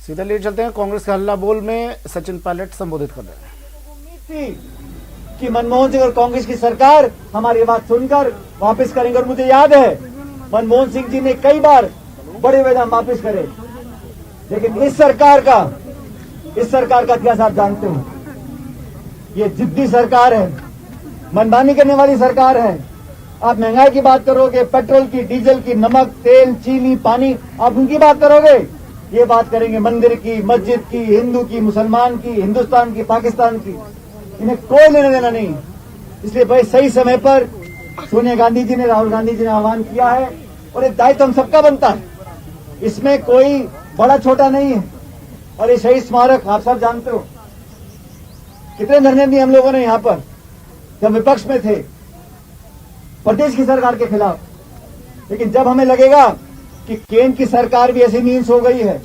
सीधा ले चलते हैं कांग्रेस के हल्ला बोल में सचिन पायलट संबोधित कर रहे हैं। उम्मीद थी कि मनमोहन सिंह और कांग्रेस की सरकार हमारी बात सुनकर वापस करेंगे और मुझे याद है मनमोहन सिंह जी ने कई बार बड़े वायदा वापस करे, लेकिन इस सरकार का इतिहास आप जानते हो। ये जिद्दी सरकार है, मनमानी करने वाली सरकार है। आप महंगाई की बात करोगे, पेट्रोल की, डीजल की, नमक, तेल, चीनी, पानी, आप उनकी बात करोगे। ये बात करेंगे मंदिर की, मस्जिद की, हिंदू की, मुसलमान की, हिंदुस्तान की, पाकिस्तान की। इन्हें कोई लेना देना नहीं। इसलिए भाई सही समय पर सोनिया गांधी जी ने, राहुल गांधी जी ने आह्वान किया है और एक दायित्व हम सबका बनता है। इसमें कोई बड़ा छोटा नहीं है। और ये शहीद स्मारक आप सब जानते हो, कितने धरने दिए हम लोगों ने यहाँ पर जब विपक्ष में थे प्रदेश की सरकार के खिलाफ। लेकिन जब हमें लगेगा कि केंद्र की सरकार भी ऐसी मीन्स हो गई है,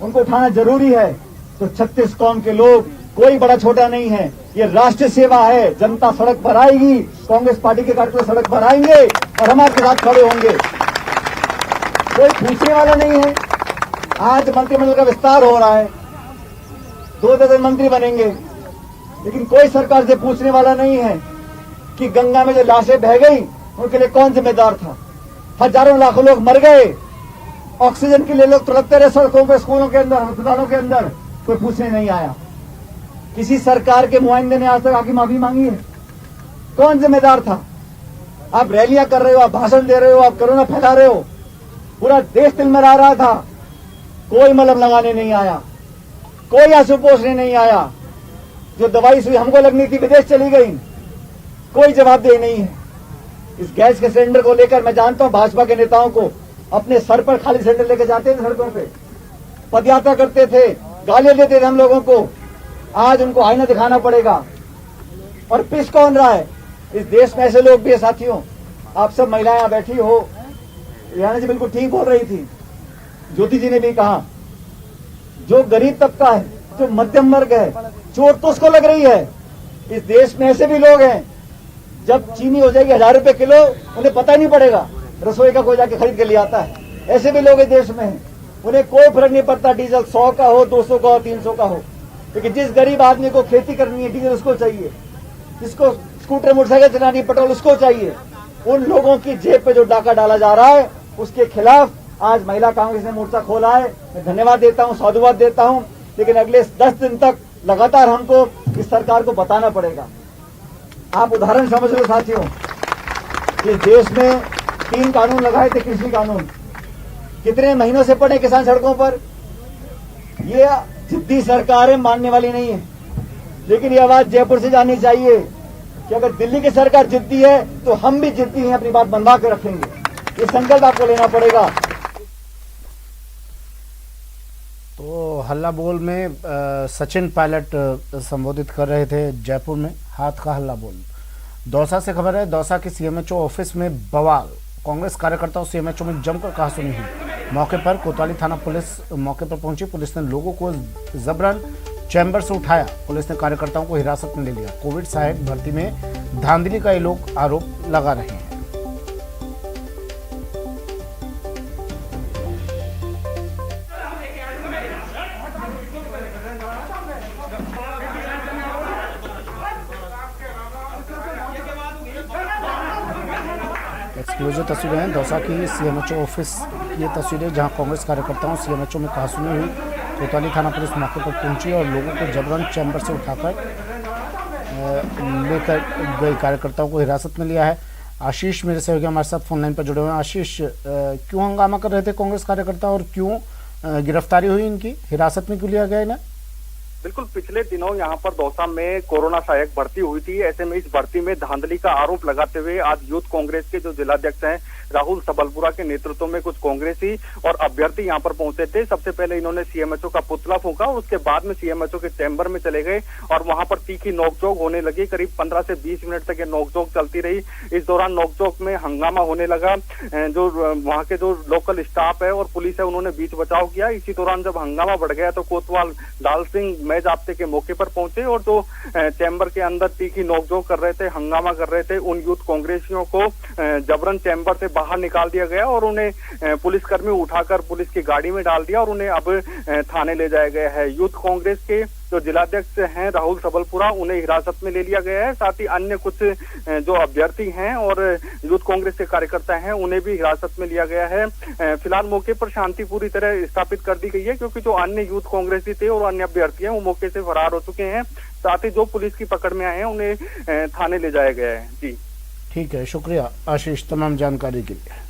उनको उठाना जरूरी है, तो 36 कौम के लोग, कोई बड़ा छोटा नहीं है। ये राष्ट्र सेवा है। जनता सड़क पर आएगी, कांग्रेस पार्टी के कार्यकर्ता सड़क पर आएंगे और हम आपके साथ खड़े होंगे। कोई पूछने वाला नहीं है। आज मंत्रिमंडल का विस्तार हो रहा है, 2 दर्जन मंत्री बनेंगे, लेकिन कोई सरकार से पूछने वाला नहीं है कि गंगा में जो लाशें बह गई उनके लिए कौन जिम्मेदार था। हजारों लाखों लोग मर गए, ऑक्सीजन के लिए लोग तड़पते रहे सड़कों पर, स्कूलों के अंदर, अस्पतालों के अंदर, कोई पूछने नहीं आया। किसी सरकार के नुमाइंदे ने आज तक आके माफी मांगी है? कौन जिम्मेदार था? आप रैलियां कर रहे हो, आप भाषण दे रहे हो, आप कोरोना फैला रहे हो, पूरा देश तिलमिला रहा था, कोई मलहम लगाने नहीं आया, कोई आंसू पोंछने नहीं आया। जो दवाई सुई हमको लगनी थी विदेश चली गई, कोई जवाबदेही नहीं है। इस गैस के सिलेंडर को लेकर मैं जानता हूं भाजपा के नेताओं को, अपने सर पर खाली सिलेंडर लेकर जाते थे, सड़कों पे पदयात्रा करते थे, गालियां देते थे हम लोगों को। आज उनको आईना दिखाना पड़ेगा। और पिस कौन रहा है? इस देश में ऐसे लोग भी है साथियों। आप सब महिलाएं यहां बैठी हो, रियाना जी बिल्कुल ठीक बोल रही थी, ज्योति जी ने भी कहा, जो गरीब तबका है, जो मध्यम वर्ग है, चोट तो उसको लग रही है। इस देश में ऐसे भी लोग हैं, जब चीनी हो जाएगी 1000 रुपए किलो, उन्हें पता ही नहीं पड़ेगा, रसोई का कोई जाके खरीद के ले आता है। ऐसे भी लोग इस देश में हैं, उन्हें कोई फर्क नहीं पड़ता डीजल 100 का हो, 200 का हो, 300 का हो। लेकिन जिस गरीब आदमी को खेती करनी है, डीजल उसको चाहिए, जिसको स्कूटर मोटरसाइकिल चलानी, पेट्रोल उसको चाहिए। उन लोगों की जेब पे जो डाका डाला जा रहा है, उसके खिलाफ आज महिला कांग्रेस ने मोर्चा खोला है। मैं धन्यवाद देता हूं, साधुवाद देता हूं। लेकिन अगले 10 दिन तक लगातार हमको इस सरकार को बताना पड़ेगा। आप उदाहरण समझ लो साथियों, इस देश में 3 कानून लगाए थे, कृषि कानून, कितने महीनों से पड़े किसान सड़कों पर। ये जिद्दी सरकारें मानने वाली नहीं है। लेकिन ये आवाज जयपुर से जानी चाहिए कि अगर दिल्ली की सरकार जिद्दी है तो हम भी जिद्दी हैं, अपनी बात बनवा के रखेंगे। ये संकल्प आपको लेना पड़ेगा। तो हल्ला बोल में सचिन पायलट संबोधित कर रहे थे जयपुर में, हाथ का हल्ला बोल। दौसा से खबर है, दौसा के सीएमएचओ ऑफिस में बवाल, कांग्रेस कार्यकर्ताओं सीएमएचओ में जमकर कहासुनी हुई। मौके पर कोतवाली थाना पुलिस मौके पर पहुंची। पुलिस ने लोगों को जबरन चैम्बर से उठाया। पुलिस ने कार्यकर्ताओं को हिरासत में ले लिया। कोविड सहायक भर्ती में धांधली का ये लोग आरोप लगा रहे हैं। एक्सक्लूसिव तस्वीरें हैं दौसा की सीएमएचओ ऑफिस की, ये तस्वीरें जहां कांग्रेस कार्यकर्ताओं सीएमएचओ में कहासुनी हुई। कोतवाली थाना पुलिस मौके पर पहुंची और लोगों को जबरन चैम्बर से उठाकर लेकर गई। कार्यकर्ताओं को हिरासत में लिया है। आशीष मेरे सहयोगी हमारे साथ फोन लाइन पर जुड़े हुए हैं। आशीष, क्यों हंगामा कर रहे थे कांग्रेस कार्यकर्ता और क्यों गिरफ्तारी हुई इनकी, हिरासत में क्यों लिया गया इन्हें? बिल्कुल, पिछले दिनों यहाँ पर दौसा में कोरोना सहायक भर्ती हुई थी। ऐसे में इस भर्ती में धांधली का आरोप लगाते हुए आज यूथ कांग्रेस के जो जिलाध्यक्ष हैं राहुल सबलपुरा के नेतृत्व में कुछ कांग्रेसी और अभ्यर्थी यहाँ पर पहुंचे थे। सबसे पहले इन्होंने सीएमएचओ का पुतला फूंका और उसके बाद में सीएमएचओ के चैम्बर में चले गए और वहां पर तीखी नोकझोंक होने लगी। करीब 15 से 20 मिनट तक ये नोकझोंक चलती रही। इस दौरान नोकझोंक में हंगामा होने लगा। जो वहां के जो लोकल स्टाफ है और पुलिस है, उन्होंने बीच बचाव किया। इसी दौरान जब हंगामा बढ़ गया तो कोतवाल लाल सिंह मैं जाब्ते के मौके पर पहुंचे और जो चैम्बर के अंदर तीखी नोकझोंक कर रहे थे, हंगामा कर रहे थे, उन यूथ कांग्रेसियों को जबरन चैम्बर से बाहर निकाल दिया गया और उन्हें पुलिसकर्मी उठाकर पुलिस की गाड़ी में डाल दिया और उन्हें अब थाने ले जाया गया है। यूथ कांग्रेस के जो जिलाध्यक्ष हैं राहुल सबलपुरा, उन्हें हिरासत में ले लिया गया है। साथ ही अन्य कुछ जो अभ्यर्थी हैं और यूथ कांग्रेस के कार्यकर्ता हैं, उन्हें भी हिरासत में लिया गया है। फिलहाल मौके पर शांति पूरी तरह स्थापित कर दी गई है, क्योंकि जो अन्य यूथ कांग्रेसी थे और अन्य अभ्यर्थी हैं वो मौके से फरार हो चुके हैं। साथ ही जो पुलिस की पकड़ में आए हैं उन्हें थाने ले जाया गया है। जी ठीक है, शुक्रिया आशीष तमाम जानकारी के लिए।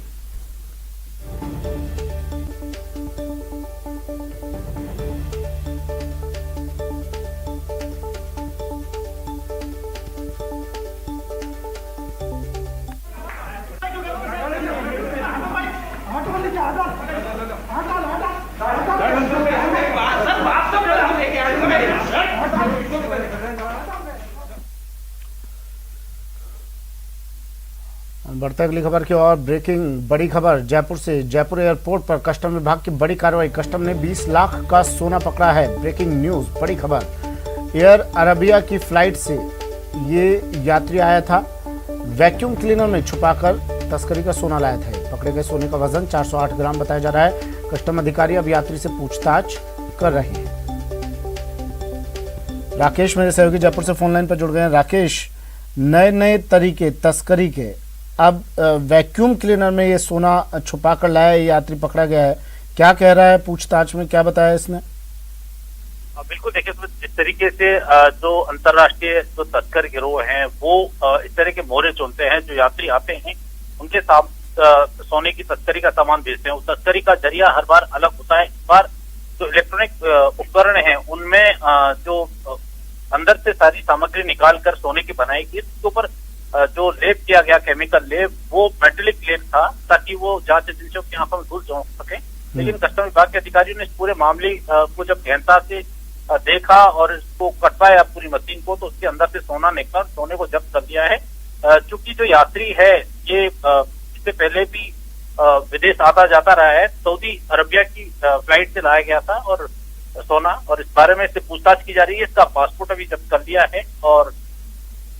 बढ़ते अगली खबर की और। ब्रेकिंग बड़ी खबर जयपुर से। जयपुर एयरपोर्ट पर कस्टम विभाग की बड़ी कार्रवाई। कस्टम ने 20 लाख का सोना पकड़ा है। ब्रेकिंग न्यूज, बड़ी खबर। एयर अरेबिया की फ्लाइट से ये यात्री आया था, वैक्यूम क्लीनर में छुपाकर तस्करी का सोना लाया था। पकड़े गए सोने का वजन 408 ग्राम बताया जा रहा है। कस्टम अधिकारी अब यात्री से पूछताछ कर रहे हैं। राकेश मेरे सहयोगी जयपुर से फोन लाइन पर जुड़ गए हैं। राकेश, नए नए तरीके तस्करी के, अब वैक्यूम क्लीनर में ये सोना छुपा कर लाया, ये यात्री पकड़ा गया है, क्या कह रहा है पूछताछ में, क्या बताया इसने? बिल्कुल, देखिए तो जिस तरीके से जो अंतर्राष्ट्रीय जो तस्कर गिरोह हैं वो इस तरह के मोहरे चुनते हैं, जो यात्री आते हैं उनके साथ सोने की तस्करी का सामान बेचते हैं। उस तस्करी का जरिया हर बार अलग होता है। इस बार जो इलेक्ट्रॉनिक उपकरण हैं उनमें जो अंदर से सारी सामग्री निकाल कर सोने की बनाई गई, इसके ऊपर जो लेप किया गया केमिकल लेप, वो मेटेलिक लेप था ताकि वो जांच एजेंसियों की आंखों में धूल झोंक सके। लेकिन कस्टम विभाग के अधिकारियों ने इस पूरे मामले को जब गहनता से देखा और इसको कटवाया पूरी मशीन को, तो उसके अंदर से सोना निकला, सोने को जब्त कर दिया है। चूंकि जो यात्री है ये इससे पहले भी विदेश आता जाता रहा है, सऊदी अरबिया की फ्लाइट से लाया गया था और सोना, और इस बारे में इससे पूछताछ की जा रही है। इसका पासपोर्ट अभी जब्त कर लिया है और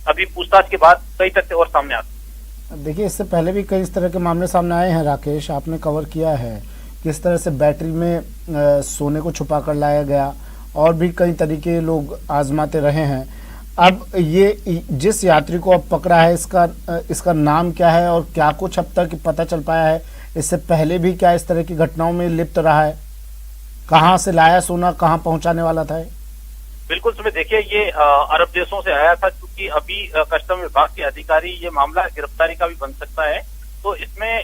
अभी पूछताछ के बाद कई तथ्य और सामने आते हैं। देखिए, इससे पहले भी कई इस तरह के मामले सामने आए हैं राकेश, आपने कवर किया है किस तरह से बैटरी में सोने को छुपा कर लाया गया, और भी कई तरीके लोग आजमाते रहे हैं। अब ये जिस यात्री को अब पकड़ा है, इसका नाम क्या है और क्या कुछ अब तक पता चल पाया है? इससे पहले भी क्या इस तरह की घटनाओं में लिप्त रहा है? कहाँ से लाया सोना, कहाँ पहुंचाने वाला था? बिल्कुल सुमित, देखिए ये अरब देशों से आया था। क्योंकि अभी कस्टम विभाग के अधिकारी, ये मामला गिरफ्तारी का भी बन सकता है, तो इसमें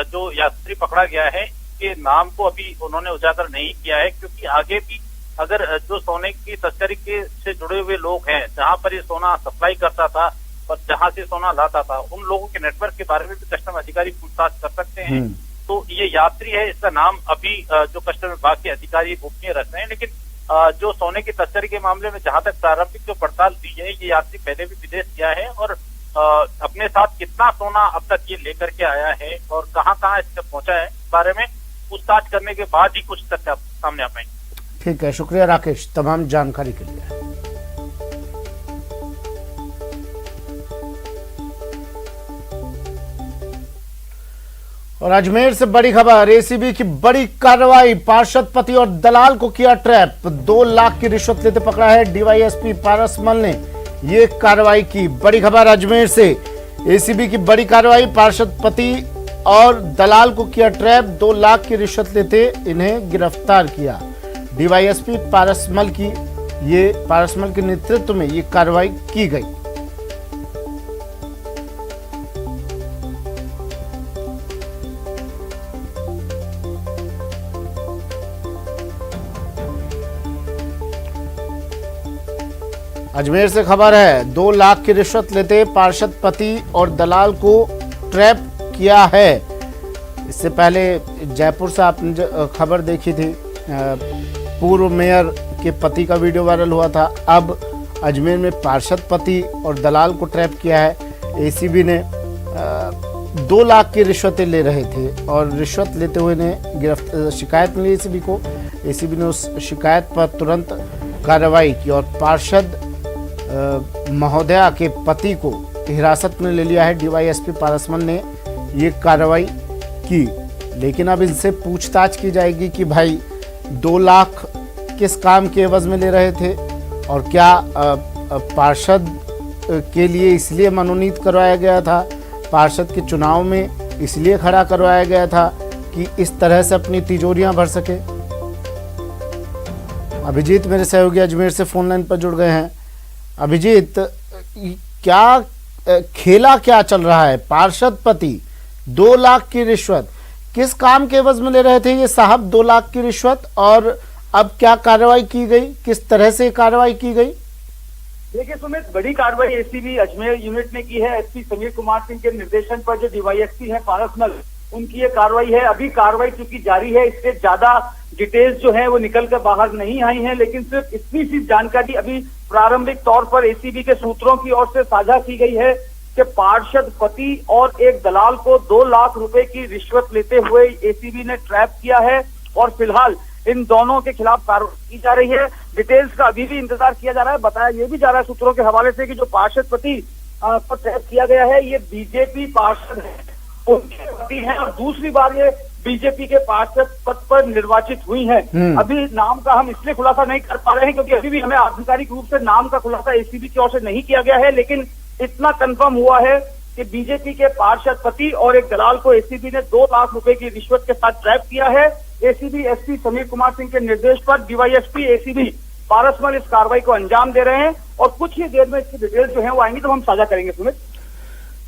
जो यात्री पकड़ा गया है के नाम को अभी उन्होंने उजागर नहीं किया है, क्योंकि आगे भी अगर जो सोने की तस्करी के से जुड़े हुए लोग हैं, जहां पर ये सोना सप्लाई करता था और जहां से सोना लाता था, उन लोगों के नेटवर्क के बारे में भी कस्टम अधिकारी पूछताछ कर सकते हैं। तो ये यात्री है, इसका नाम अभी जो कस्टम विभाग के अधिकारी गोपनीय रख रहे हैं। लेकिन जो सोने की तस्करी के मामले में जहां तक प्रारंभिक जो पड़ताल दी है, ये यात्री पहले भी विदेश गया है और अपने साथ कितना सोना अब तक ये लेकर के आया है और कहाँ कहाँ इससे पहुंचा है, इस बारे में पूछताछ करने के बाद ही कुछ तथ्य सामने आ पाएंगे। ठीक है, शुक्रिया राकेश तमाम जानकारी के लिए। और अजमेर से बड़ी खबर, एसीबी की बड़ी कार्रवाई, पार्षद पति और दलाल को किया ट्रैप, 2 लाख की रिश्वत लेते पकड़ा है। डीवाईएसपी पारसमल ने ये कार्रवाई की। बड़ी खबर अजमेर से, एसीबी की बड़ी कार्रवाई, पार्षद पति और दलाल को किया ट्रैप, 2 लाख की रिश्वत लेते इन्हें गिरफ्तार किया। डीवाईएसपी पारसमल के नेतृत्व में ये कार्रवाई की गई। अजमेर से खबर है, 2 लाख की रिश्वत लेते पार्षद पति और दलाल को ट्रैप किया है। इससे पहले जयपुर से आपने खबर देखी थी, पूर्व मेयर के पति का वीडियो वायरल हुआ था। अब अजमेर में पार्षद पति और दलाल को ट्रैप किया है। एसीबी ने 2 लाख की रिश्वतें ले रहे थे और रिश्वत लेते हुए ने शिकायत मिली एसीबी को। एसीबी ने उस शिकायत पर तुरंत कार्रवाई की और पार्षद महोदया के पति को हिरासत में ले लिया है। डीवाईएसपी पारसमल ने ये कार्रवाई की, लेकिन अब इनसे पूछताछ की जाएगी कि भाई 2 लाख किस काम के एवज में ले रहे थे और क्या पार्षद के लिए इसलिए मनोनीत करवाया गया था, पार्षद के चुनाव में इसलिए खड़ा करवाया गया था कि इस तरह से अपनी तिजोरियां भर सके। अभिजीत मेरे सहयोगी अजमेर से फोन लाइन पर जुड़ गए हैं। अभिजीत, क्या खेला क्या चल रहा है? पार्षद पति 2 लाख की रिश्वत, किस काम के एवज में ले रहे थे ये साहब 2 लाख की रिश्वत, और अब क्या कार्रवाई की गई, किस तरह से कार्रवाई की गई? देखिए सुमित, बड़ी कार्रवाई एसीबी अजमेर यूनिट ने की है। एसपी समीर कुमार सिंह के निर्देशन पर जो डीवाईएसपी है पारसमल, उनकी ये कार्रवाई है। अभी कार्रवाई चूंकि जारी है, इससे ज्यादा डिटेल्स जो है वो निकल कर बाहर नहीं आई हैं, लेकिन सिर्फ इतनी सी जानकारी अभी प्रारंभिक तौर पर एसीबी के सूत्रों की ओर से साझा की गई है कि पार्षद पति और एक दलाल को 2 लाख रुपए की रिश्वत लेते हुए एसीबी ने ट्रैप किया है और फिलहाल इन दोनों के खिलाफ कार्रवाई की जा रही है। डिटेल्स का अभी भी इंतजार किया जा रहा है। बताया ये भी जा रहा है सूत्रों के हवाले से कि जो पार्षद पति को ट्रैप किया गया है ये बीजेपी पार्षद है, उनके पति हैं और दूसरी बार ये बीजेपी के पार्षद पद पर निर्वाचित हुई हैं। अभी नाम का हम इसलिए खुलासा नहीं कर पा रहे हैं क्योंकि अभी भी हमें आधिकारिक रूप से नाम का खुलासा एसीबी की ओर से नहीं किया गया है, लेकिन इतना कंफर्म हुआ है कि बीजेपी के पार्षद पति और एक दलाल को एसीबी ने 2 लाख रुपए की रिश्वत के साथ ट्रैप किया है। एसीबी एसपी समीर कुमार सिंह के निर्देश पर डीवाईएसपी एसीबी पारसमल इस कार्रवाई को अंजाम दे रहे हैं और कुछ ही देर में इसकी डिटेल्स जो है वो आएंगी तो हम साझा करेंगे। सुमित,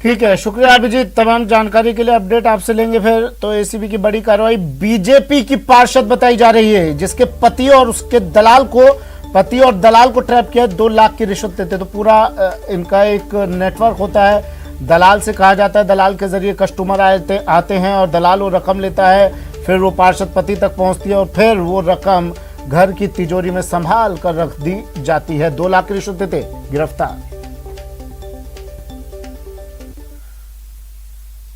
ठीक है, शुक्रिया अभिजीत, तमाम जानकारी के लिए अपडेट आपसे लेंगे फिर। तो एसीबी की बड़ी कार्रवाई, बीजेपी की पार्षद बताई जा रही है जिसके पति और उसके दलाल को ट्रैप किया, 2 लाख की रिश्वत देते। तो पूरा इनका एक नेटवर्क होता है। दलाल से कहा जाता है, दलाल के जरिए कस्टमर आते हैं और दलाल वो रकम लेता है, फिर वो पार्षद पति तक पहुंचती है और फिर वो रकम घर की तिजोरी में संभाल कर रख दी जाती है। 2 लाख की रिश्वत देते, गिरफ्तार।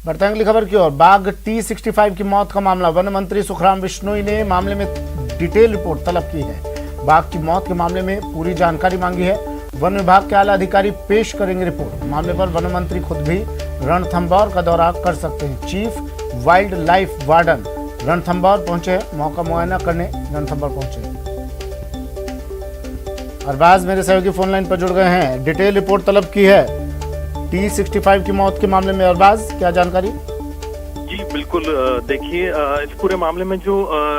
बढ़ते हैं अगली खबर की ओर। बाघ T65 की मौत का मामला, वन मंत्री सुखराम बिश्नोई ने मामले में डिटेल रिपोर्ट तलब की है। बाघ की मौत के मामले में पूरी जानकारी मांगी है। वन विभाग के आला अधिकारी पेश करेंगे रिपोर्ट। मामले पर वन मंत्री खुद भी रणथंभौर का दौरा कर सकते हैं। Chief wild life warden Ranthambore पहुंचे हैं, मौका मुआयना करने रणथंभौर पहुंचे। अरबाज मेरे सहयोगी फोन लाइन पर जुड़ गए हैं। डिटेल रिपोर्ट तलब की है T65 की मौत के मामले में। अरबाज, क्या जानकारी? जी बिल्कुल, देखिए इस पूरे मामले में जो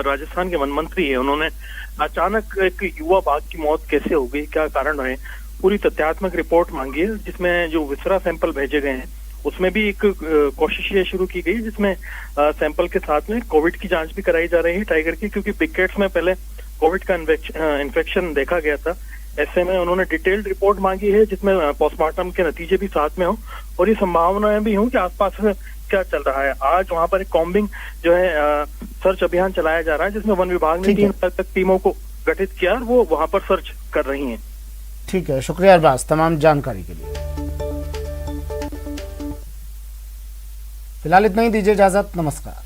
राजस्थान के वन मंत्री है, उन्होंने अचानक एक युवा बाघ की मौत कैसे हो गई, क्या कारण रहे, पूरी तथ्यात्मक रिपोर्ट मांगी है, जिसमें जो विसरा सैंपल भेजे गए हैं उसमें भी एक कोशिश ये शुरू की गई जिसमें सैंपल के साथ में कोविड की जांच भी कराई जा रही है टाइगर की, क्योंकि पिकेट्स में पहले कोविड का इन्फेक्शन देखा गया था। ऐसे में उन्होंने डिटेल्ड रिपोर्ट मांगी है जिसमें पोस्टमार्टम के नतीजे भी साथ में हो और ये संभावनाएं भी हों कि आसपास क्या चल रहा है। आज वहां पर एक कॉम्बिंग जो है सर्च अभियान चलाया जा रहा है जिसमें वन विभाग ने 3 अलग टीमों को गठित किया और वो वहां पर सर्च कर रही हैं। ठीक है, शुक्रिया अरबाज तमाम जानकारी के लिए। फिलहाल इतना ही, दीजिए इजाजत, नमस्कार।